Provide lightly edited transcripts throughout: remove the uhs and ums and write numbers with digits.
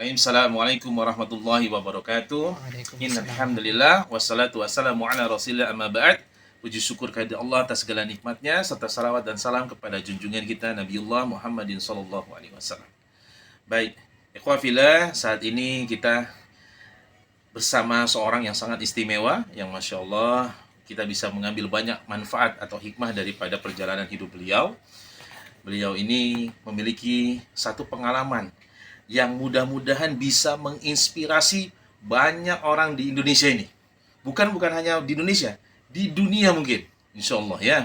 Assalamualaikum warahmatullahi wabarakatuh. Waalaikumsalam. Innalhamdulillah wassalatu wassalamu ala rasulillah amma ba'd. Puji syukur kehadirat Allah atas segala nikmatnya serta salawat dan salam kepada junjungan kita Nabiullah Muhammadin sallallahu alaihi wasallam. Baik, ikhwah fillah, saat ini kita bersama seorang yang sangat istimewa yang Masya Allah kita bisa mengambil banyak manfaat atau hikmah daripada perjalanan hidup beliau. Beliau ini memiliki satu pengalaman yang mudah-mudahan bisa menginspirasi banyak orang di Indonesia ini. Bukan hanya di Indonesia, di dunia mungkin, insya Allah ya.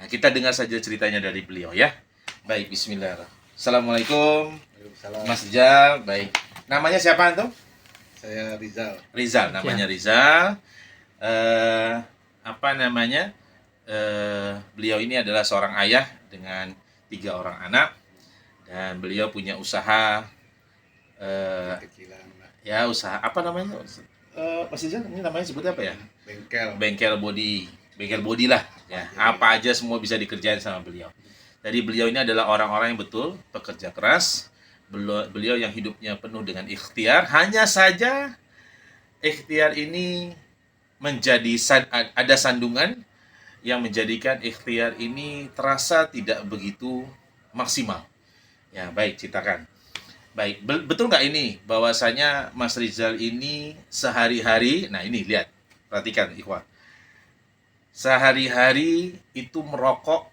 Nah, kita dengar saja ceritanya dari beliau ya. Baik, bismillahirrahmanirrahim. Assalamualaikum, Waalaikumsalam. Mas Rizal. Baik, namanya siapa tuh? Saya Rizal. Rizal, namanya Rizal. Apa namanya? Beliau ini adalah seorang ayah dengan 3 orang anak. Dan beliau punya usaha Kecilan lah. ya usaha apa namanya? Mas Rizal, ini namanya sebutnya apa ya? Bengkel. Bengkel body lah ya. Apa aja semua bisa dikerjain sama beliau. Jadi beliau ini adalah orang-orang yang betul pekerja keras. Beliau yang hidupnya penuh dengan ikhtiar. Hanya saja ikhtiar ini menjadi ada sandungan yang menjadikan ikhtiar ini terasa tidak begitu maksimal. Ya, baik, ceritakan. Baik, betul nggak ini bahwasanya Mas Rizal ini sehari-hari, nah ini lihat, perhatikan ikhwan. Sehari-hari itu merokok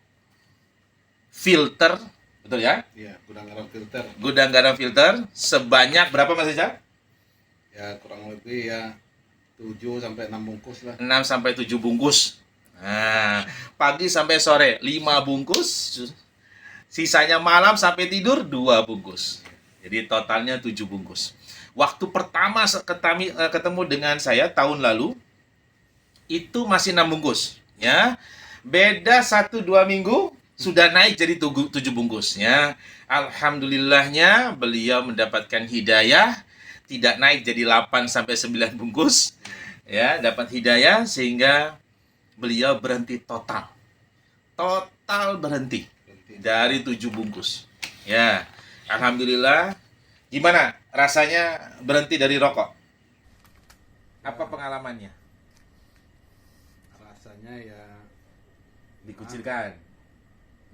filter, betul ya? Iya, gudang garam filter. Gudang garam filter sebanyak berapa Mas Rizal? Ya kurang lebih ya 7 sampai 6 bungkus lah. 6 sampai 7 bungkus. Nah, pagi sampai sore 5 bungkus. Sisanya malam sampai tidur 2 bungkus. Jadi totalnya 7 bungkus. Waktu pertama ketemu dengan saya tahun lalu itu masih 6 bungkus, ya. Beda 1-2 minggu sudah naik jadi 7 bungkus, ya. Alhamdulillahnya beliau mendapatkan hidayah, tidak naik jadi 8 sampai 9 bungkus. Ya, dapat hidayah sehingga beliau berhenti total. Total berhenti dari 7 bungkus. Ya, alhamdulillah. Gimana rasanya berhenti dari rokok? Apa pengalamannya? Rasanya ya Dikucilkan?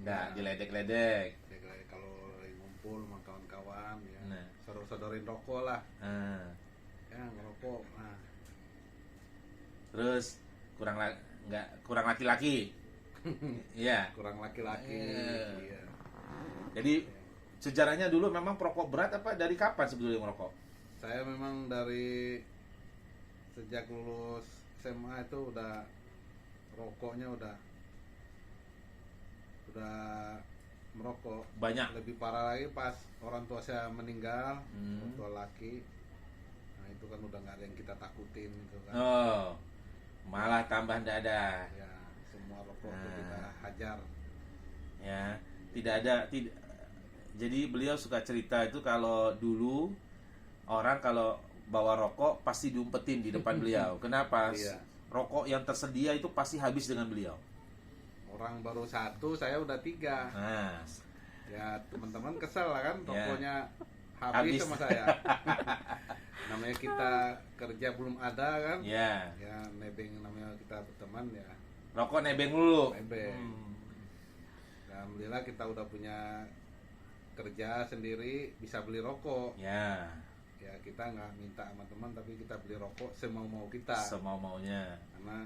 Enggak, diledek-ledek. kalau lagi ngumpul sama kawan-kawan ya, Nah. sodor-sodorin rokok lah. Nah, Ya ngerokok. Nah, terus kurang laki-laki. Iya. kurang laki-laki. Iya. Iya. Jadi sejarahnya dulu memang perokok berat apa dari kapan sebetulnya merokok? Saya memang dari sejak lulus SMA itu udah rokoknya udah merokok. Banyak. Lebih parah lagi pas orang tua saya meninggal, Hmm. orang tua laki. Nah itu kan udah nggak ada yang kita takutin gitu kan. Oh, malah tambah ndak ada. Ya semua rokok tuh Nah. kita hajar. Ya, tidak. Jadi beliau suka cerita itu kalau dulu orang kalau bawa rokok pasti diumpetin di depan beliau. Kenapa? Iya. Rokok yang tersedia itu pasti habis dengan beliau. Orang baru 1, saya udah 3. Nah, Ya teman-teman kesel lah kan, Ya. rokoknya Habis. habis sama saya. Namanya kita kerja belum ada kan. ya, Ya nebeng, namanya kita berteman ya rokok nebeng dulu. nebeng. Alhamdulillah kita udah punya kerja sendiri, bisa beli rokok. Ya, Ya kita nggak minta sama teman, tapi kita beli rokok semau-mau kita, semau-maunya. karena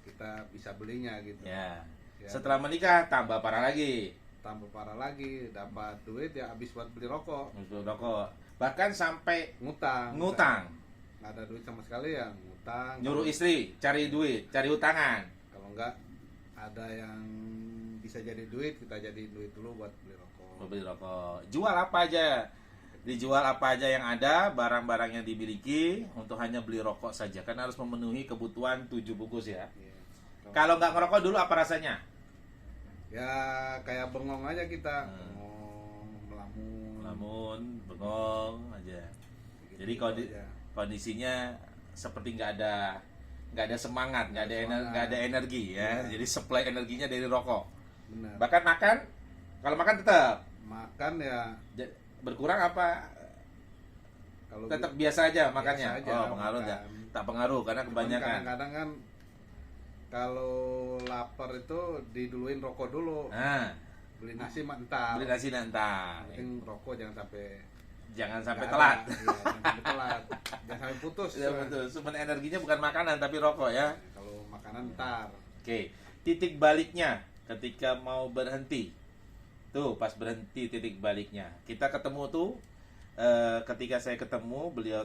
kita bisa belinya gitu. Ya. Ya, Setelah menikah tambah parah lagi. tambah parah lagi, dapat duit ya habis buat beli rokok. Untuk rokok. Bahkan sampai Ngutang. Nggak ada duit sama sekali ya ngutang. nyuruh istri cari duit, cari utangan. Kalau nggak ada yang bisa jadi duit, kita jadi duit dulu buat beli rokok. Beli rokok. Jual apa aja? Dijual apa aja yang ada, barang-barang yang dimiliki untuk hanya beli rokok saja. Karena harus memenuhi kebutuhan 7 bungkus ya. Iya. Kalau nggak ngerokok dulu apa rasanya? Ya kayak bengong aja kita, Hmm. bengong, melamun. Lamun, bengong aja. Gitu-gitu Jadi aja. kondisinya seperti nggak ada semangat, nggak ada energi ya. Iya. Jadi supply energinya dari rokok. Benar. Bahkan makan, kalau makan tetap Makan ya berkurang apa Kalau tetap biasa aja makannya. biasa aja Oh, pengaruh enggak? makan. Tak pengaruh karena Cuman kebanyakan. kadang-kadang kan kalau lapar itu diduluin rokok dulu, Nah, beli nasi mah entar. beli nasi nanti. Penting rokok jangan sampai Jangan sampai nggak telat. ada. Iya, jangan sampai telat, jangan sampai putus. Ya betul. Sumber energinya bukan makanan tapi rokok ya. Kalau makanan entar. Oke, titik baliknya ketika mau berhenti. Tuh, pas berhenti titik baliknya. Kita ketemu tuh ketika saya ketemu beliau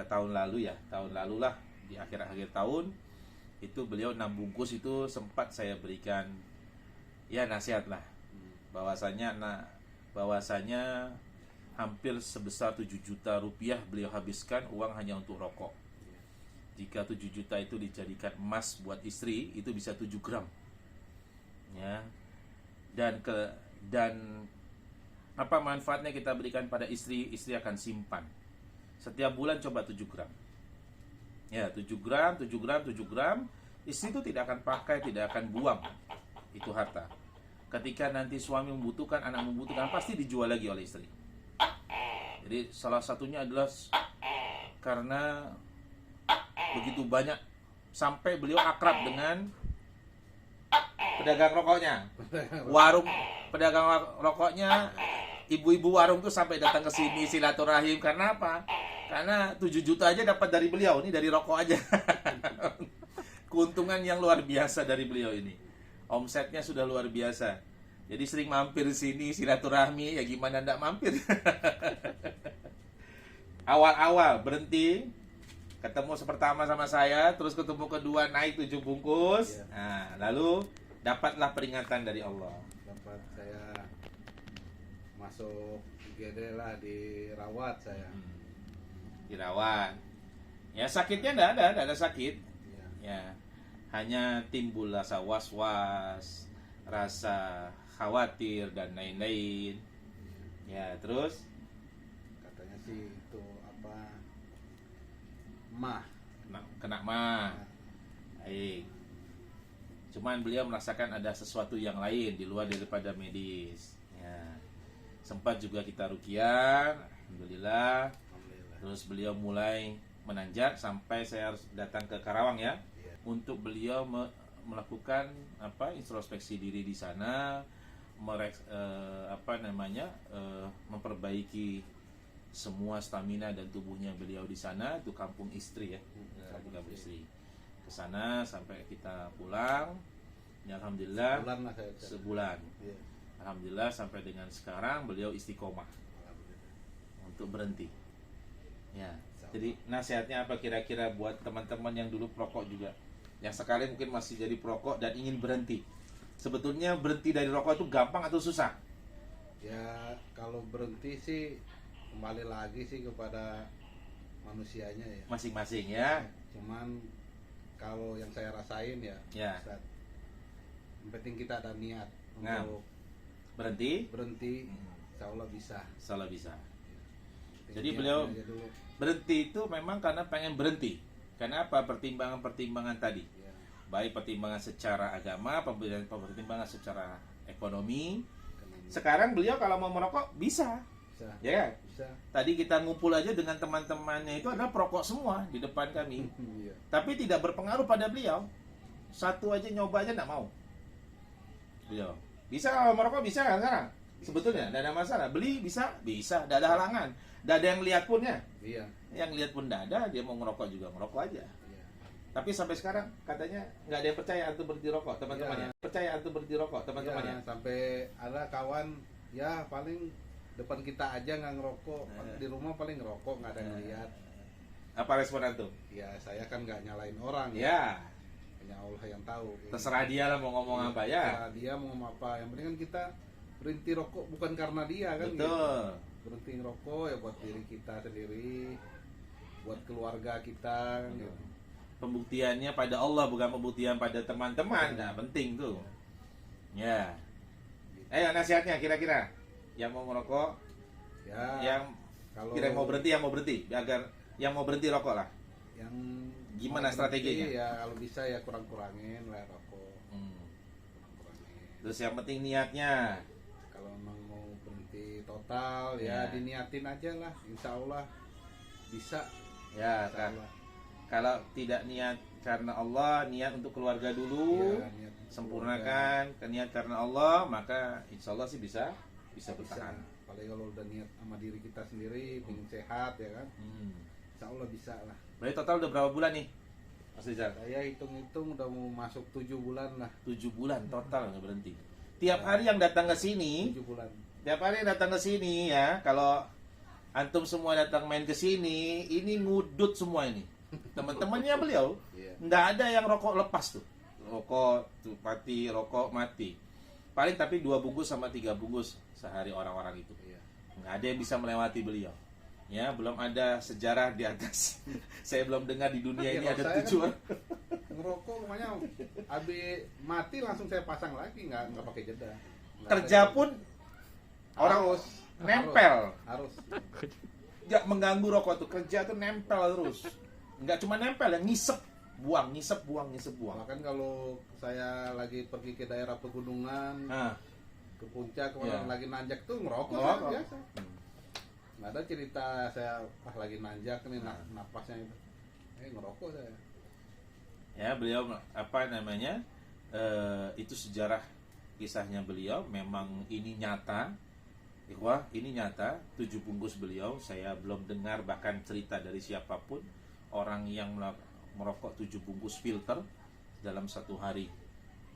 tahun lalu ya, tahun lalu lah di akhir-akhir tahun itu beliau 6 bungkus itu sempat saya berikan ya nasihat lah bahwasanya hampir sebesar 7 juta rupiah beliau habiskan uang hanya untuk rokok. Jika 7 juta itu dijadikan emas buat istri, itu bisa 7 gram. Ya. Dan apa manfaatnya kita berikan pada istri? Istri akan simpan. Setiap bulan coba 7 gram. Ya, 7 gram, 7 gram, 7 gram. Istri itu tidak akan pakai, tidak akan buang itu harta. Ketika nanti suami membutuhkan, anak membutuhkan, pasti dijual lagi oleh istri. Jadi salah satunya adalah karena begitu banyak sampai beliau akrab dengan pedagang rokoknya. Warung pedagang rokoknya, ibu-ibu warung tuh sampai datang ke sini silaturahim. Karena apa? Karena 7 juta aja dapat dari beliau, ini dari rokok aja. Keuntungan yang luar biasa dari beliau ini. Omsetnya sudah luar biasa. Jadi sering mampir sini silaturahmi, ya gimana ndak mampir. Awal-awal berhenti, ketemu pertama sama saya, terus ketemu kedua naik 7 bungkus. Iya. Nah, lalu dapatlah peringatan dari Allah. Dapat saya masuk IGD lah, dirawat saya. Dirawat. Ya sakitnya enggak ada sakit. Iya. Ya. Hanya timbul rasa was-was, rasa khawatir dan lain-lain. Ya, terus Katanya sih itu apa, mah. kena mah. Baik. Cuman beliau merasakan ada sesuatu yang lain di luar daripada medis. Ya. Sempat juga kita ruqyah, alhamdulillah. Alhamdulillah. Terus beliau mulai menanjak sampai saya harus datang ke Karawang ya, Iya. untuk beliau melakukan introspeksi diri di sana, memperbaiki semua stamina dan tubuhnya beliau di sana. Itu kampung istri ya, di kampung istri. Ke sana sampai kita pulang. Ya, alhamdulillah Bulan lah saya. sebulan. Iya. Alhamdulillah sampai dengan sekarang beliau istiqomah Alhamdulillah. untuk berhenti. Ya. Jadi nasihatnya apa kira-kira buat teman-teman yang dulu perokok juga, yang sekarang mungkin masih jadi perokok dan ingin berhenti? Sebetulnya berhenti dari rokok itu gampang atau susah? Ya kalau berhenti sih kembali lagi sih kepada manusianya ya. Masing-masing ya. Cuman kalau yang saya rasain ya, Ya. Ustaz, yang penting kita ada niat Nah. untuk Berhenti, berhenti, insya Allah bisa. salah bisa. Penting Jadi niatnya beliau aja dulu. berhenti itu memang karena pengen berhenti. Karena apa? Pertimbangan-pertimbangan tadi. Ya, Baik pertimbangan secara agama, pertimbangan secara ekonomi. ekonomi. Sekarang beliau kalau mau merokok bisa. Bisa, Ya kan? bisa. Tadi kita ngumpul aja dengan teman-temannya itu adalah perokok semua di depan kami. Iya. Tapi tidak berpengaruh pada beliau. Satu aja nyoba aja nggak mau. Beliau bisa kalau merokok bisa kan sekarang? Sebetulnya tidak ada masalah. Beli bisa, tidak ada halangan. Tidak ada yang lihat pun ya. Iya. Yang lihat pun tidak ada. Dia mau ngerokok juga ngerokok aja. Iya. Tapi sampai sekarang katanya nggak ada yang percaya antum berhenti rokok teman-temannya. Percaya antum berhenti rokok teman-temannya. Ya, sampai ada kawan ya paling depan kita aja nggak ngerokok, di rumah paling ngerokok nggak ada yang lihat. Apa respon antum? Ya saya kan nggak nyalain orang, Ya, hanya Allah yang tahu. terserah dia lah mau ngomong apa ya. Terserah dia mau ngomong apa, yang penting kan kita berhenti rokok bukan karena dia kan. Betul. Gitu. Berhenti ngerokok ya buat diri kita sendiri, buat keluarga kita kan gitu. Pembuktiannya pada Allah, bukan pembuktian pada teman-teman. Nah, penting tuh. Ya. Ayo nasihatnya kira-kira yang mau ngerokok, Ya yang kalau kira mau berhenti, yang mau berhenti, agar yang mau berhenti rokok lah. yang Gimana mau strateginya? berhenti, ya kalau bisa ya kurang-kurangin lah rokok. Hmm. Kurang-kurangin. Terus yang penting niatnya. Kalau memang mau berhenti total total Ya. ya diniatin aja lah, insya Allah bisa. Ya, Insya kan. Allah. Kalau tidak niat karena Allah, niat untuk keluarga dulu, Ya, niat keluarga. sempurnakan niat karena Allah, maka insya Allah sih bisa Bisa. bertahan. Apalagi kalau udah niat sama diri kita sendiri, pengen sehat ya kan, insya Allah bisa lah. Berarti total udah berapa bulan nih, Mas Rizal? Saya hitung-hitung udah mau masuk 7 bulan lah. 7 bulan total nggak berhenti. Tiap hari yang datang ke sini, 7 bulan. tiap hari yang datang ke sini ya, kalau antum semua datang main ke sini, ini ngudut semua ini. Teman-temannya beliau, Iya. nggak ada yang rokok lepas tuh. Rokok tuh mati, rokok mati. Paling tapi 2 bungkus sama 3 bungkus sehari orang-orang itu. Iya. Nggak ada yang bisa melewati beliau. Ya, belum ada sejarah di atas. Saya belum dengar di dunia Ya, ini kalau ada saya 7 kan orang. ngerokok makanya habis mati langsung saya pasang lagi, nggak pakai jeda. Nggak Kerja ada- pun orang harus nempel. harus. Nggak mengganggu rokok tuh, kerja tuh nempel terus. Nggak cuma nempel, ya ngisep, buang, ngisep, buang, ngisep, buang. Bahkan kalau saya lagi pergi ke daerah pegunungan, Nah, ke puncak, Iya. lagi nanjak tuh ngerokok, Ngerokok. saya biasa. Nggak ada cerita saya lagi nanjak nih napasnya itu, ngerokok saya. ya beliau apa namanya? Itu sejarah kisahnya beliau, memang ini nyata. Wah, ini nyata. 7 bungkus beliau, saya belum dengar bahkan cerita dari siapapun orang yang merokok 7 bungkus filter dalam 1 hari.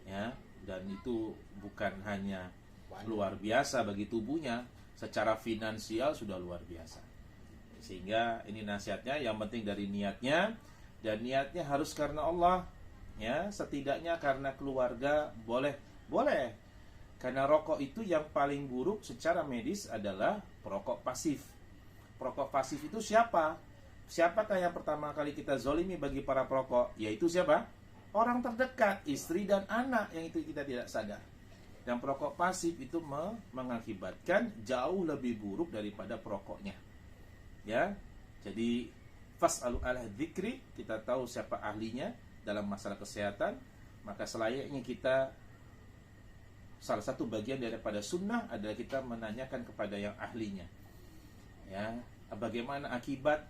Ya, dan itu bukan hanya Banyak. luar biasa bagi tubuhnya, secara finansial sudah luar biasa. Sehingga ini nasihatnya, yang penting dari niatnya, dan niatnya harus karena Allah. Ya, setidaknya karena keluarga boleh. Karena rokok itu yang paling buruk secara medis adalah perokok pasif. Perokok pasif itu siapa? Siapakah yang pertama kali kita zolimi bagi para perokok? Yaitu siapa? Orang terdekat, istri dan anak, yang itu kita tidak sadar. Dan perokok pasif itu mengakibatkan jauh lebih buruk daripada perokoknya. Ya, jadi fas'alu ala dzikri, kita tahu siapa ahlinya dalam masalah kesehatan, maka selayaknya kita, salah satu bagian daripada sunnah adalah kita menanyakan kepada yang ahlinya. Ya, bagaimana akibat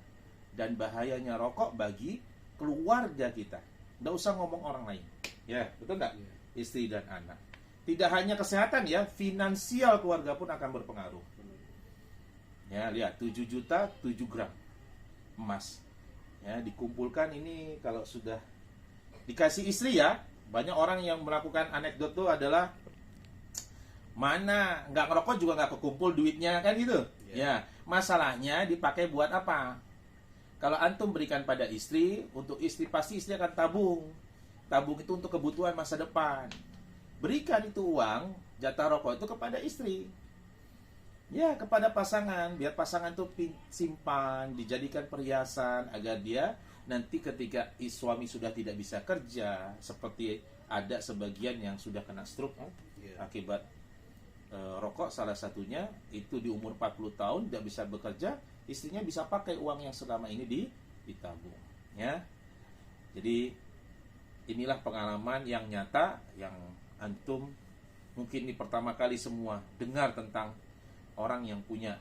dan bahayanya rokok bagi keluarga kita. Nggak usah ngomong orang lain. Ya, betul nggak? Iya. Istri dan anak. Tidak hanya kesehatan ya, finansial keluarga pun akan berpengaruh. Ya, lihat 7 juta 7 gram emas. Ya, dikumpulkan ini kalau sudah dikasih istri ya, banyak orang yang melakukan anekdot itu adalah mana nggak ngerokok juga nggak kekumpul duitnya kan gitu. Ya, masalahnya dipakai buat apa? Kalau antum berikan pada istri, untuk istri pasti istri akan tabung. Tabung itu untuk kebutuhan masa depan. Berikan itu uang, jatah rokok itu kepada istri. Ya, kepada pasangan, biar pasangan itu simpan, dijadikan perhiasan agar dia nanti ketika suami sudah tidak bisa kerja, seperti ada sebagian yang sudah kena stroke Iya. akibat rokok, salah satunya itu di umur 40 tahun tidak bisa bekerja, istrinya bisa pakai uang yang selama ini ditabung. Ya, jadi inilah pengalaman yang nyata yang antum mungkin ini pertama kali semua dengar tentang orang yang punya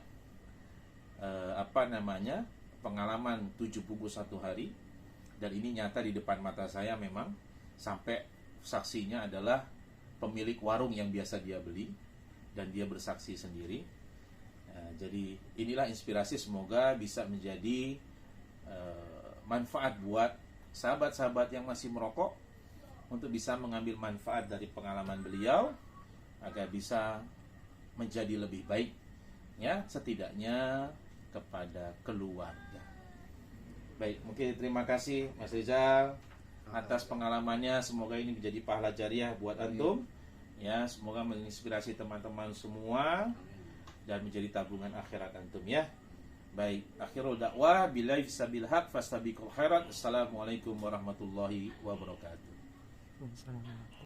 pengalaman 7 bungkus 1 hari, dan ini nyata di depan mata saya. Memang sampai saksinya adalah pemilik warung yang biasa dia beli, dan dia bersaksi sendiri. Jadi inilah inspirasi, semoga bisa menjadi manfaat buat sahabat-sahabat yang masih merokok, untuk bisa mengambil manfaat dari pengalaman beliau agar bisa menjadi lebih baik, ya, setidaknya kepada keluarga. Baik, mungkin terima kasih Mas Rizal atas pengalamannya. Semoga ini menjadi pahala jariah buat antum. Ya, semoga menginspirasi teman-teman semua dan menjadi tabungan akhirat antum ya. Baik, akhirul dakwah billahi sabil haq fastabiqul khairat. Assalamualaikum warahmatullahi wabarakatuh. Assalamualaikum.